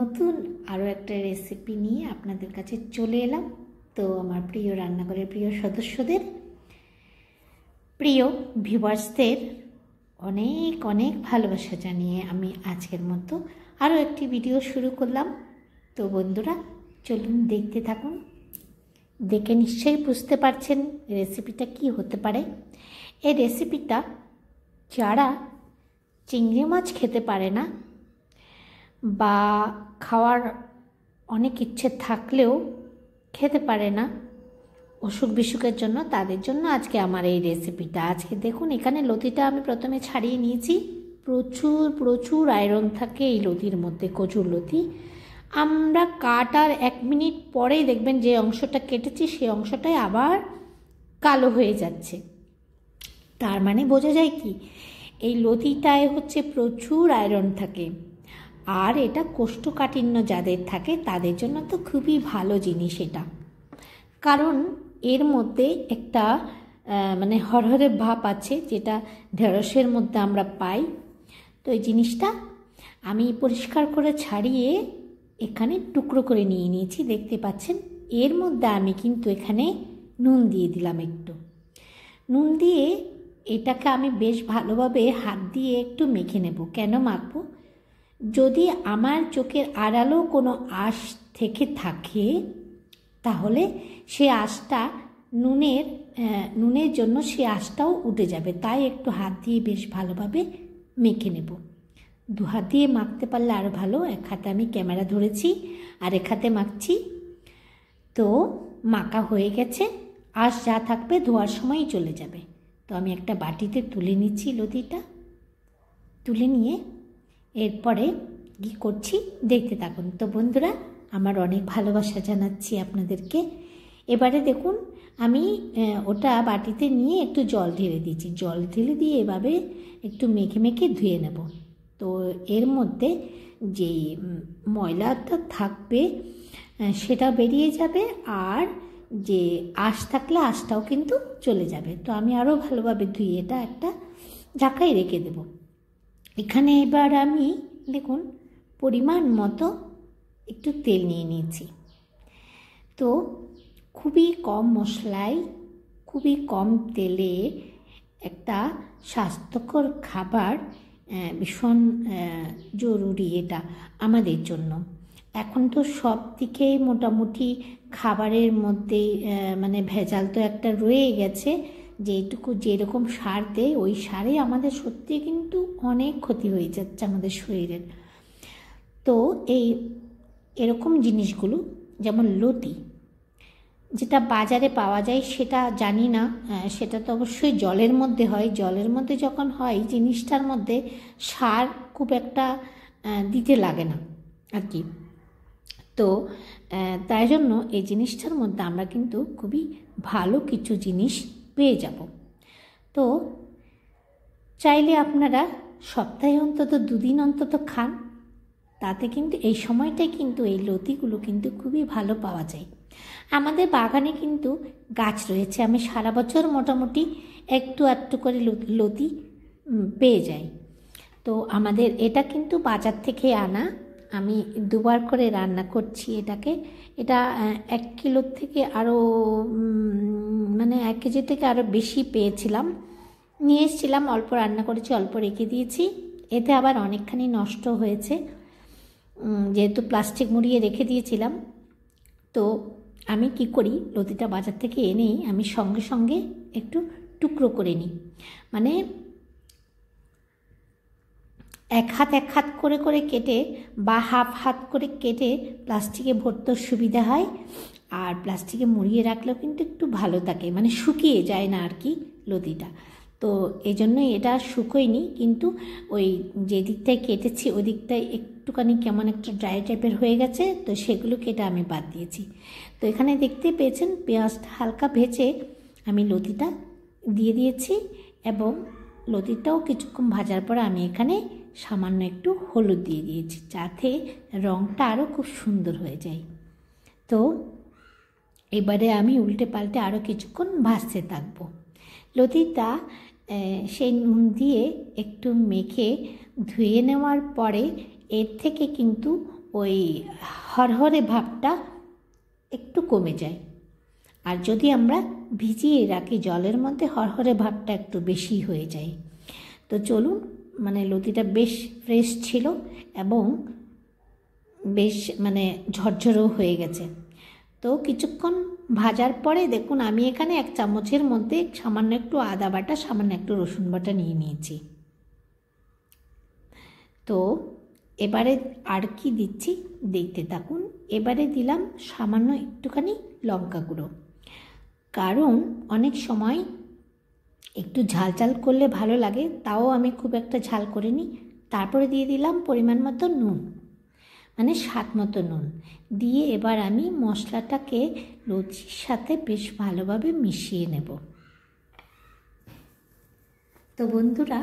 নতুন আরও একটা রেসিপি নিয়ে আপনাদের কাছে চলে এলাম। তো আমার প্রিয় রান্নাঘরের প্রিয় সদস্যদের, প্রিয় ভিউয়ার্সদের অনেক অনেক ভালোবাসা জানিয়ে আমি আজকের মতো আরও একটি ভিডিও শুরু করলাম। তো বন্ধুরা, চলুন দেখতে থাকুন। দেখে নিশ্চয়ই বুঝতে পারছেন রেসিপিটা কি হতে পারে। এই রেসিপিটা যারা চিংড়ি মাছ খেতে পারে না বা খাওয়ার অনেক ইচ্ছে থাকলেও খেতে পারে না অসুখ বিসুখের জন্য, তাদের জন্য আজকে আমার এই রেসিপিটা। আজকে দেখুন, এখানে লতিটা আমি প্রথমে ছাড়িয়ে নিয়েছি। প্রচুর প্রচুর আয়রন থাকে এই লতির মধ্যে, কচুর লতি। আমরা কাটার 1 মিনিট পরেই দেখবেন যে অংশটা কেটেছি সেই অংশটাই আবার কালো হয়ে যাচ্ছে। তার মানে বোঝা যায় কি, এই লতিটায় হচ্ছে প্রচুর আয়রন থাকে। আর এটা কোষ্ঠকাঠিন্য যাদের থাকে তাদের জন্য তো খুবই ভালো জিনিস এটা, কারণ এর মধ্যে একটা মানে হরহরে ভাব আছে, যেটা ঢেঁড়সের মধ্যে আমরা পাই। তো এই জিনিসটা আমি পরিষ্কার করে ছাড়িয়ে এখানে টুকরো করে নিয়ে নিয়েছি, দেখতে পাচ্ছেন। এর মধ্যে আমি কিন্তু এখানে নুন দিয়ে দিলাম। একটু নুন দিয়ে এটাকে আমি বেশ ভালোভাবে হাত দিয়ে একটু মেখে নেব। কেন মাখবো? যদি আমার চোখের আড়ালেও কোনো আঁশ থেকে থাকে তাহলে সে আঁশটা নুনের জন্য সে আঁশটাও উঠে যাবে। তাই একটু হাত দিয়ে বেশ ভালোভাবে মেখে নেব। 2 হাত দিয়ে মাখতে পারলে আরও ভালো। 1 হাতে আমি ক্যামেরা ধরেছি আর 1 হাতে মাখছি। তো মাখা হয়ে গেছে, আঁশ যা থাকবে ধোয়ার সময়ই চলে যাবে। তো আমি একটা বাটিতে তুলে নিচ্ছি লতিটা। তুলে নিয়ে এরপরে কী করছি দেখতে থাকুন। তো বন্ধুরা, আমার অনেক ভালোবাসা জানাচ্ছি আপনাদেরকে। এবারে দেখুন, আমি ওটা বাটিতে নিয়ে একটু জল ঢেলে দিয়েছি। জল ঢেলে দিয়ে এভাবে একটু মেখে মেখে ধুয়ে নেব। তো এর মধ্যে যে ময়লাটা থাকবে সেটা বেরিয়ে যাবে, আর যে আঁশ থাকলে আঁশটাও কিন্তু চলে যাবে। তো আমি আরও ভালোভাবে ধুয়ে এটা একটা ঢাকায় রেখে দেব। এখানে এবার আমি দেখুন পরিমাণ মতো একটু তেল নিয়ে নিয়েছি। তো খুবই কম মশলায়, খুবই কম তেলে একটা স্বাস্থ্যকর খাবার ভীষণ জরুরি এটা আমাদের জন্য। এখন তো সব দিকেই মোটামুটি খাবারের মধ্যে মানে ভেজাল তো একটা রয়ে গেছে। যেটুকু যেরকম সার দেয় ওই সারে আমাদের সত্যি কিন্তু অনেক ক্ষতি হয়ে যাচ্ছে আমাদের শরীরের। তো এরকম জিনিসগুলো, যেমন লতি যেটা বাজারে পাওয়া যায় সেটা জানি না, সেটা তো অবশ্যই জলের মধ্যে হয়। জলের মধ্যে যখন হয় জিনিসটার মধ্যে সার খুব একটা দিতে লাগে না আর কি। তো তাই জন্য এই জিনিসটার মধ্যে আমরা কিন্তু খুবই ভালো কিছু জিনিস পেয়ে যাব। তো চাইলে আপনারা সপ্তাহে অন্তত 2 দিন অন্তত খান, তাতে কিন্তু এই সময়টায় কিন্তু এই লতিগুলো কিন্তু খুবই ভালো পাওয়া যায়। আমাদের বাগানে কিন্তু গাছ রয়েছে, আমি সারা বছর মোটামুটি একটু একটু করে লতি পেয়ে যাই। তো আমাদের এটা কিন্তু বাজার থেকে আনা। আমি 2 বার করে রান্না করছি এটাকে। এটা 1 কিলোর থেকে আরও মানে 1 কেজি থেকে আরও বেশি পেয়েছিলাম, নিয়ে এসেছিলাম। অল্প রান্না করেছি, অল্প রেখে দিয়েছি। এতে আবার অনেকখানি নষ্ট হয়েছে, যেহেতু প্লাস্টিক মুড়িয়ে রেখে দিয়েছিলাম। তো আমি কি করি, লতিটা বাজার থেকে এনেই আমি সঙ্গে সঙ্গে একটু টুকরো করে নিই। মানে 1 হাত 1 হাত করে করে কেটে বা হাফ হাত করে কেটে প্লাস্টিকে ভরতেও সুবিধা হয়। আর প্লাস্টিকে মুড়িয়ে রাখলেও কিন্তু একটু ভালো থাকে, মানে শুকিয়ে যায় না আর কি লতিটা। তো এই জন্যই এটা শুকোয়নি, কিন্তু ওই যে দিকটায় কেটেছি ওই দিকটায় একটুখানি কেমন একটা ড্রাই টাইপের হয়ে গেছে। তো সেগুলো কেটে আমি বাদ দিয়েছি। তো এখানে দেখতে পেয়েছেন পেঁয়াজটা হালকা ভেজে আমি লতিটা দিয়ে দিয়েছি, এবং লতিটাও কিছুক্ষণ ভাজার পরে আমি এখানে সামান্য একটু হলুদ দিয়ে দিয়েছি, যাতে রঙটা আরও খুব সুন্দর হয়ে যায়। তো এবারে আমি উল্টে পাল্টে আরও কিছুক্ষণ ভাজতে থাকবো। লতিটা সেই নুন দিয়ে একটু মেখে ধুয়ে নেওয়ার পরে এর থেকে কিন্তু ওই হরহরে ভাবটা একটু কমে যায়। আর যদি আমরা ভিজিয়ে রাখি জলের মধ্যে, হরহরে ভাবটা একটু বেশি হয়ে যায়। তো চলুন, মানে লতিটা বেশ ফ্রেশ ছিল এবং বেশ মানে ঝরঝরও হয়ে গেছে। তো কিছুক্ষণ ভাজার পরে দেখুন আমি এখানে 1 চামচের মধ্যে সামান্য একটু আদা বাটা, সামান্য একটু রসুন বাটা নিয়ে নিয়েছি। তো এবারে আর কি দিচ্ছি দেখতে থাকুন। এবারে দিলাম সামান্য একটুখানি লঙ্কা গুঁড়ো, কারণ অনেক সময় একটু ঝাল ঝাল করলে ভালো লাগে, তাও আমি খুব একটা ঝাল করিনি। তারপরে দিয়ে দিলাম পরিমাণ মতো নুন, মানে স্বাদ মতো নুন দিয়ে এবার আমি মশলাটাকে লতির সাথে বেশ ভালোভাবে মিশিয়ে নেব। তো বন্ধুরা,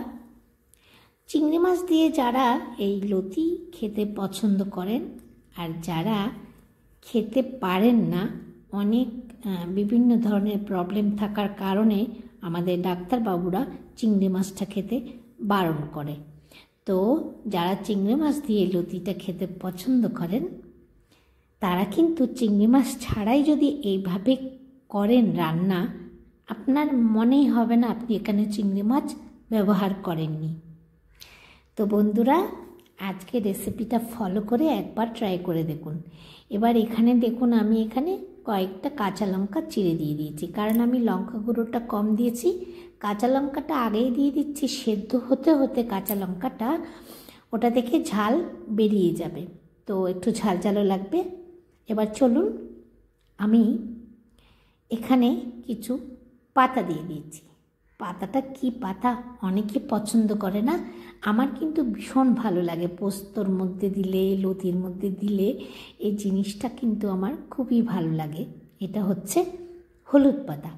চিংড়ি মাছ দিয়ে যারা এই লতি খেতে পছন্দ করেন আর যারা খেতে পারেন না, অনেক বিভিন্ন ধরনের প্রবলেম থাকার কারণে আমাদের ডাক্তারবাবুরা চিংড়ি মাছটা খেতে বারণ করে। তো যারা চিংড়ি মাছ দিয়ে লতিটা খেতে পছন্দ করেন তারা কিন্তু চিংড়ি মাছ ছাড়াই যদি এইভাবে করেন রান্না, আপনার মনেই হবে না আপনি এখানে চিংড়ি মাছ ব্যবহার করেননি। তো বন্ধুরা, আজকে রেসিপিটা ফলো করে একবার ট্রাই করে দেখুন। এবার এখানে দেখুন আমি এখানে কয়েকটা কাঁচা লঙ্কা চিড়ে দিয়ে দিয়েছি, কারণ আমি লঙ্কা গুঁড়োটা কম দিয়েছি। কাঁচা লঙ্কাটা আগেই দিয়ে দিচ্ছি, সেদ্ধ হতে হতে কাঁচা লঙ্কাটা ওটা দেখে ঝাল বেরিয়ে যাবে, তো একটু ঝাল ঝালও লাগবে। এবার চলুন, আমি এখানে কিছু পাতা দিয়ে দিয়েছি। পাতাটা কি পাতা অনেকে পছন্দ করে না, আমার কিন্তু ভীষণ ভালো লাগে। পোস্তর মধ্যে দিলে, লতির মধ্যে দিলে এই জিনিসটা কিন্তু আমার খুবই ভালো লাগে। এটা হচ্ছে হলুদ পাতা।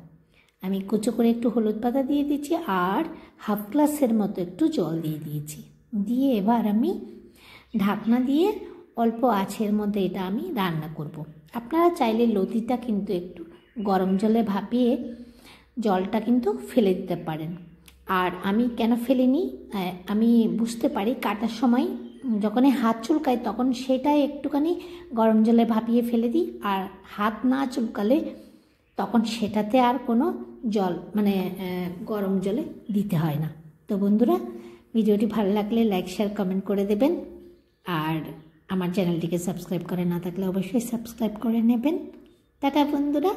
আমি কুচো করে একটু হলুদ পাতা দিয়ে দিচ্ছি আর হাফ গ্লাসের মতো একটু জল দিয়ে দিয়েছি। দিয়ে এবার আমি ঢাকনা দিয়ে অল্প আঁচের মধ্যে এটা আমি রান্না করব। আপনারা চাইলে লতিটা কিন্তু একটু গরম জলে ভাপিয়ে জলটা কিন্তু ফেলে দিতে পারেন। আর আমি কেন ফেলিনি, আমি বুঝতে পারি কাটার সময় যখনই হাত চুলকাই তখন সেটাই একটুখানি গরম জলে ভাপিয়ে ফেলে দিই, আর হাত না চুলকালে তখন সেটাতে আর কোনো জল মানে গরম জলে দিতে হয় না। তো বন্ধুরা, ভিডিওটি ভালো লাগলে লাইক শেয়ার কমেন্ট করে দেবেন, আর আমার চ্যানেলটিকে সাবস্ক্রাইব করে না থাকলে অবশ্যই সাবস্ক্রাইব করে নেবেন। টাটা বন্ধুরা।